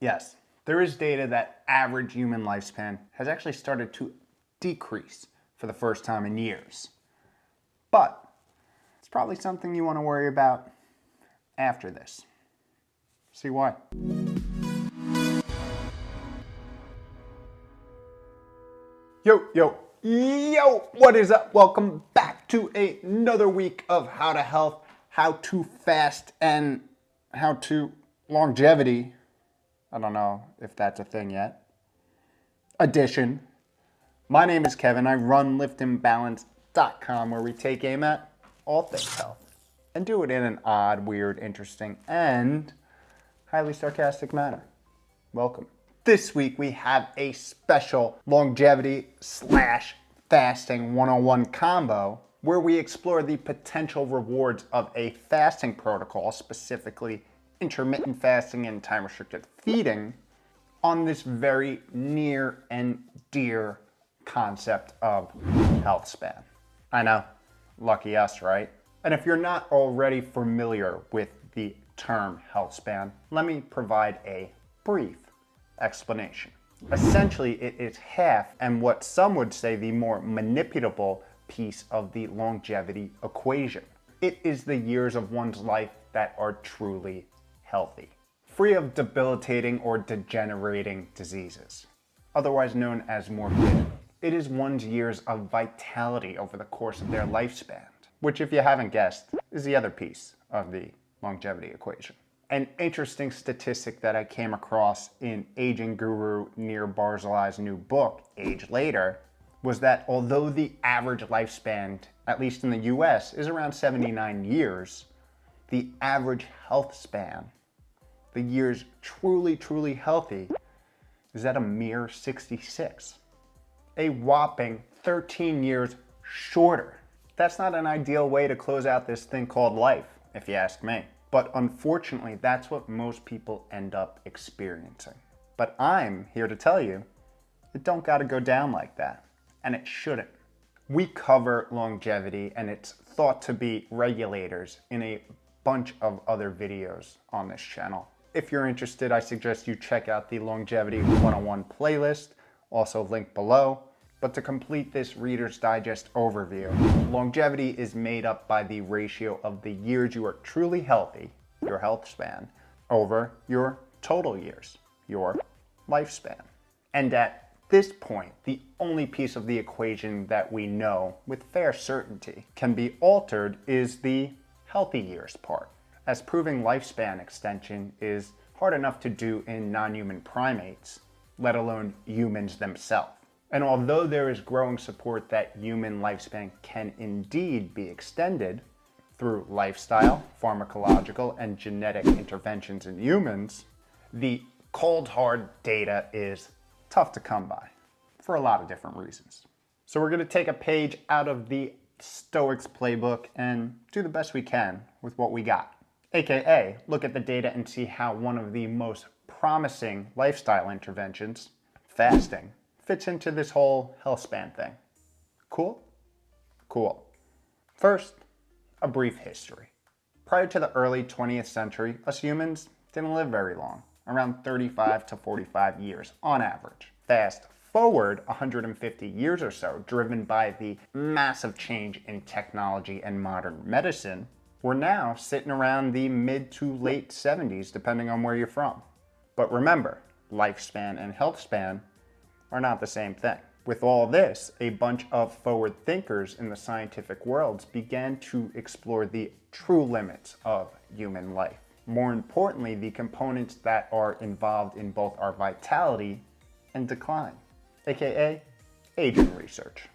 Yes, there is data that average human lifespan has actually started to decrease for the first time in years. But it's probably something you want to worry about after this. See why? Yo, what is up? Welcome back to another week of How to Health, How to Fast, and How to Longevity. I don't know if that's a thing yet. Edition. My name is Kevin. I run liftandbalance.com, where we take aim at all things health and do it in an odd, weird, interesting, and highly sarcastic manner. Welcome. This week we have a special longevity / fasting 101 combo where we explore the potential rewards of a fasting protocol, specifically intermittent fasting and time-restricted feeding, on this very near and dear concept of health span. I know, lucky us, right? And if you're not already familiar with the term health span, let me provide a brief explanation. Essentially, it is half and what some would say the more manipulable piece of the longevity equation. It is the years of one's life that are truly healthy, free of debilitating or degenerating diseases, otherwise known as morbidity. It is one's years of vitality over the course of their lifespan, which, if you haven't guessed, is the other piece of the longevity equation. An interesting statistic that I came across in aging guru Nir Barzilai's new book, Age Later, was that although the average lifespan, at least in the US, is around 79 years, the average health span, the years truly healthy, is at a mere 66. A whopping 13 years shorter. That's not an ideal way to close out this thing called life, if you ask me. But unfortunately, that's what most people end up experiencing. But I'm here to tell you, it don't gotta go down like that, and it shouldn't. We cover longevity and its thought to be regulators in a bunch of other videos on this channel. If you're interested, I suggest you check out the Longevity 101 playlist, also linked below. But to complete this Reader's Digest overview, longevity is made up by the ratio of the years you are truly healthy, your health span, over your total years, your lifespan. And at this point, the only piece of the equation that we know with fair certainty can be altered is the healthy years part, as proving lifespan extension is hard enough to do in non-human primates, let alone humans themselves. And although there is growing support that human lifespan can indeed be extended through lifestyle, pharmacological, and genetic interventions in humans, the cold hard data is tough to come by for a lot of different reasons. So we're going to take a page out of the Stoics playbook and do the best we can with what we got. AKA, look at the data and see how one of the most promising lifestyle interventions, fasting, fits into this whole health span thing. Cool? Cool. First, a brief history. Prior to the early 20th century, us humans didn't live very long, around 35 to 45 years on average. Fast forward 150 years or so, driven by the massive change in technology and modern medicine, we're now sitting around the mid to late 70s, depending on where you're from. But remember, lifespan and health span are not the same thing. With all this, a bunch of forward thinkers in the scientific worlds began to explore the true limits of human life. More importantly, the components that are involved in both our vitality and decline, aka aging research.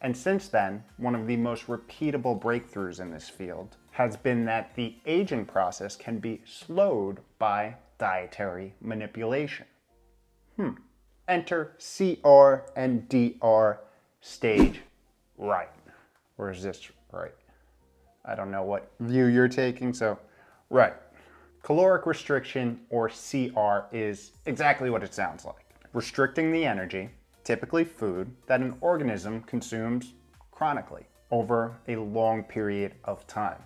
And since then, one of the most repeatable breakthroughs in this field has been that the aging process can be slowed by dietary manipulation. Enter CR and DR stage right. Or is this right? I don't know what view you're taking, so right. Caloric restriction, or CR, is exactly what it sounds like. Restricting the energy, typically food, that an organism consumes chronically over a long period of time,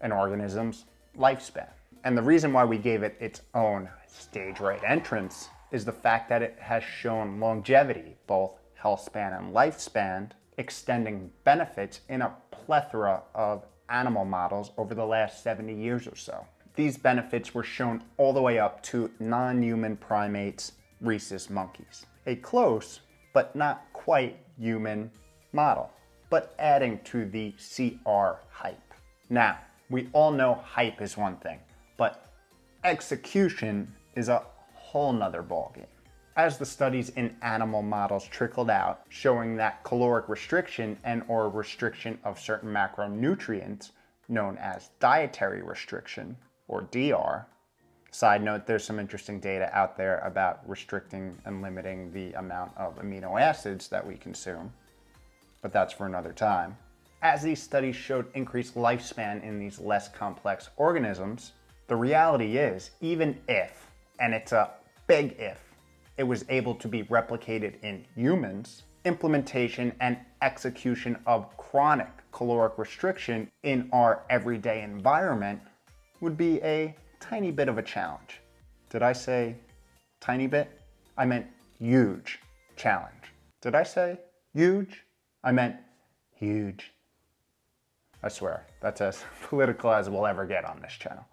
an organism's lifespan. And the reason why we gave it its own stage right entrance is the fact that it has shown longevity, both health span and lifespan, extending benefits in a plethora of animal models over the last 70 years or so. These benefits were shown all the way up to non-human primates, rhesus monkeys. A close, but not quite human model, but adding to the CR hype. Now, we all know hype is one thing, but execution is a whole nother ballgame. As the studies in animal models trickled out, showing that caloric restriction and or restriction of certain macronutrients, known as dietary restriction, or DR. Side note, there's some interesting data out there about restricting and limiting the amount of amino acids that we consume, but that's for another time. As these studies showed increased lifespan in these less complex organisms, the reality is, even if, and it's a big if, it was able to be replicated in humans, implementation and execution of chronic caloric restriction in our everyday environment would be a tiny bit of a challenge. Did I say tiny bit? I meant huge challenge. Did I say huge? I meant huge. I swear, that's as political as we'll ever get on this channel.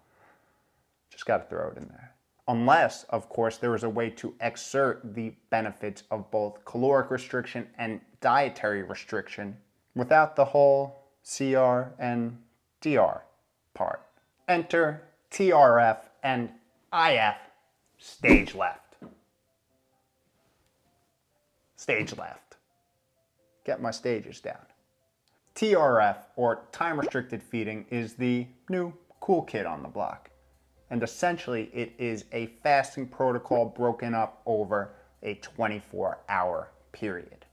Just gotta throw it in there. Unless, of course, there is a way to exert the benefits of both caloric restriction and dietary restriction without the whole CR and DR part. Enter TRF and IF, stage left. Stage left. Get my stages down. TRF, or time-restricted feeding, is the new cool kid on the block. And essentially, it is a fasting protocol broken up over a 24-hour period.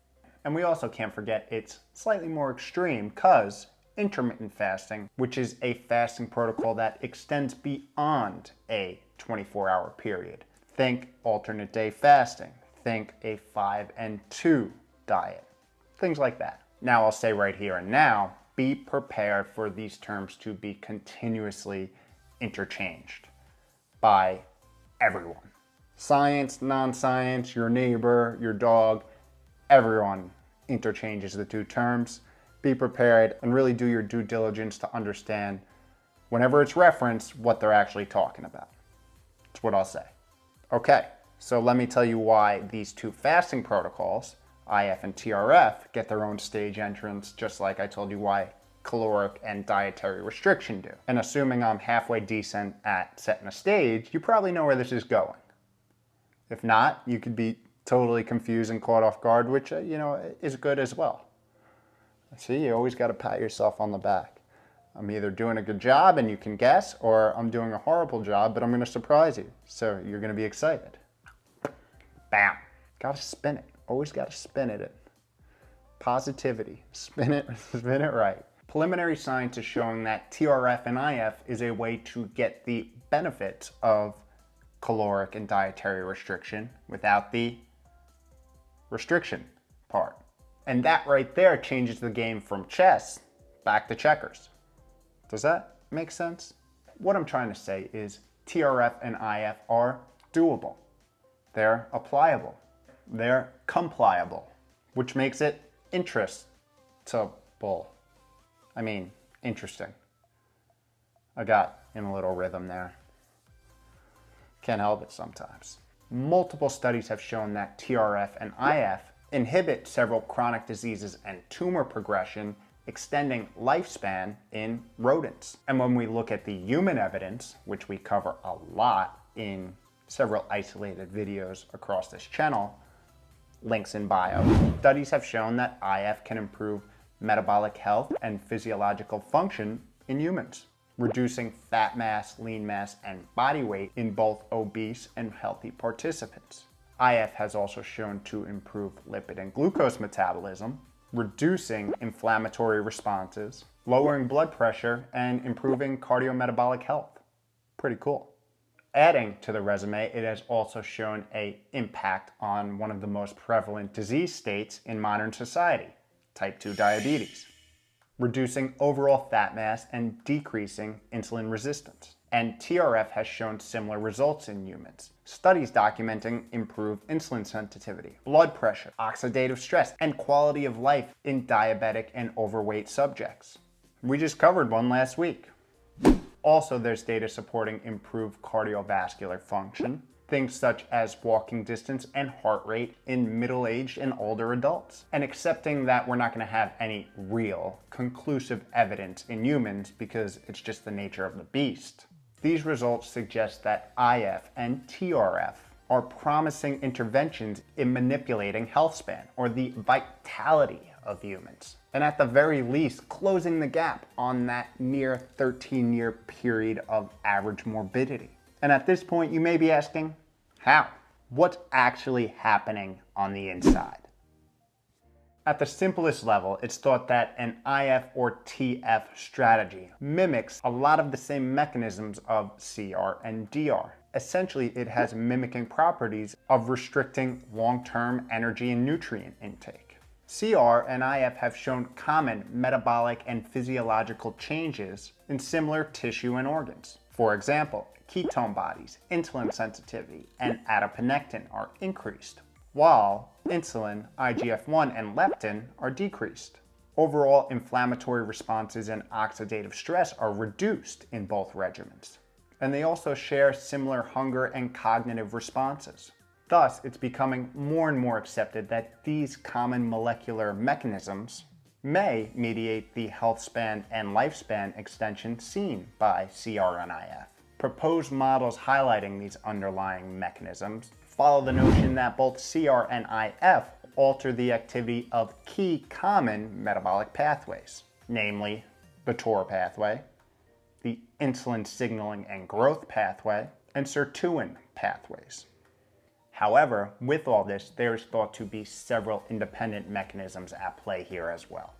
And we also can't forget it's slightly more extreme because intermittent fasting, which is a fasting protocol that extends beyond a 24-hour period. Think alternate day fasting. Think a 5 and 2 diet. Things like that. Now I'll say right here and now, be prepared for these terms to be continuously interchanged by everyone. Science, non-science, your neighbor, your dog, everyone interchanges the two terms. Be prepared and really do your due diligence to understand, whenever it's referenced, what they're actually talking about. That's what I'll say. Okay, so let me tell you why these two fasting protocols, IF and TRF, get their own stage entrance, just like I told you why caloric and dietary restriction do. And assuming I'm halfway decent at setting a stage, you probably know where this is going. If not, you could be totally confused and caught off guard, which, is good as well. See, you always got to pat yourself on the back. I'm either doing a good job and you can guess, or I'm doing a horrible job, but I'm going to surprise you. So you're going to be excited. Bam. Got to spin it. Always got to spin it. Positivity. Spin it right. Preliminary science is showing that TRF and IF is a way to get the benefits of caloric and dietary restriction without the restriction part. And that right there changes the game from chess back to checkers. Does that make sense? What I'm trying to say is TRF and IF are doable. They're applicable. They're compliable, which makes it interestable. I mean, interesting. I got in a little rhythm there. Can't help it sometimes. Multiple studies have shown that TRF and IF inhibit several chronic diseases and tumor progression, extending lifespan in rodents. And when we look at the human evidence, which we cover a lot in several isolated videos across this channel, links in bio, studies have shown that IF can improve metabolic health and physiological function in humans, reducing fat mass, lean mass, and body weight in both obese and healthy participants. IF has also shown to improve lipid and glucose metabolism, reducing inflammatory responses, lowering blood pressure, and improving cardiometabolic health. Pretty cool. Adding to the resume, it has also shown an impact on one of the most prevalent disease states in modern society, type 2 diabetes, reducing overall fat mass and decreasing insulin resistance. and TRF has shown similar results in humans. Studies documenting improved insulin sensitivity, blood pressure, oxidative stress, and quality of life in diabetic and overweight subjects. We just covered one last week. Also, there's data supporting improved cardiovascular function, things such as walking distance and heart rate in middle-aged and older adults. And accepting that we're not going to have any real, conclusive evidence in humans because it's just the nature of the beast. These results suggest that IF and TRF are promising interventions in manipulating health span, or the vitality of humans. And at the very least, closing the gap on that near 13-year period of average morbidity. And at this point, you may be asking, how? What's actually happening on the inside? At the simplest level, it's thought that an IF or TF strategy mimics a lot of the same mechanisms of CR and DR. Essentially, it has mimicking properties of restricting long-term energy and nutrient intake. CR and IF have shown common metabolic and physiological changes in similar tissue and organs. For example, ketone bodies, insulin sensitivity, and adiponectin are increased, while insulin, IGF-1, and leptin are decreased. Overall inflammatory responses and oxidative stress are reduced in both regimens. And they also share similar hunger and cognitive responses. Thus, it's becoming more and more accepted that these common molecular mechanisms may mediate the health span and lifespan extension seen by CR and IF. Proposed models highlighting these underlying mechanisms follow the notion that both CR and IF alter the activity of key common metabolic pathways, namely the TUMOR pathway, the insulin signaling and growth pathway, and sirtuin pathways. However, with all this, there is thought to be several independent mechanisms at play here as well.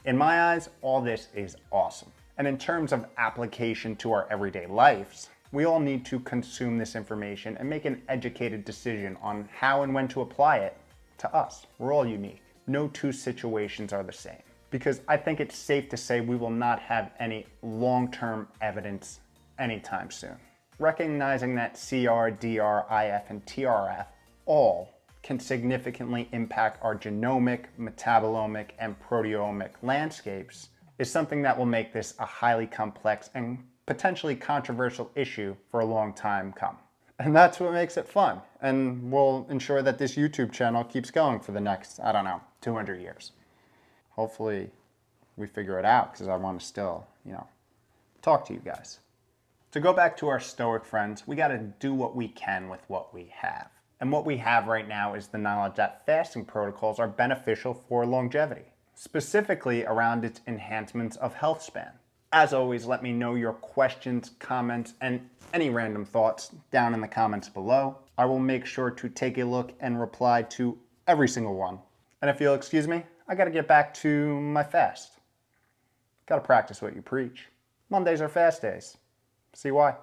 In my eyes, all this is awesome. And in terms of application to our everyday lives, we all need to consume this information and make an educated decision on how and when to apply it to us. We're all unique. No two situations are the same. Because I think it's safe to say we will not have any long-term evidence anytime soon. Recognizing that CR, DR, IF, and TRF all can significantly impact our genomic, metabolomic, and proteomic landscapes is something that will make this a highly complex and potentially controversial issue for a long time come. And that's what makes it fun, and will ensure that this YouTube channel keeps going for the next, 200 years. Hopefully we figure it out, because I want to still, talk to you guys. To go back to our Stoic friends, we got to do what we can with what we have. And what we have right now is the knowledge that fasting protocols are beneficial for longevity, specifically around its enhancements of health span. As always, let me know your questions, comments, and any random thoughts down in the comments below. I will make sure to take a look and reply to every single one. And if you'll excuse me, I got to get back to my fast. Got to practice what you preach. Mondays are fast days. See why?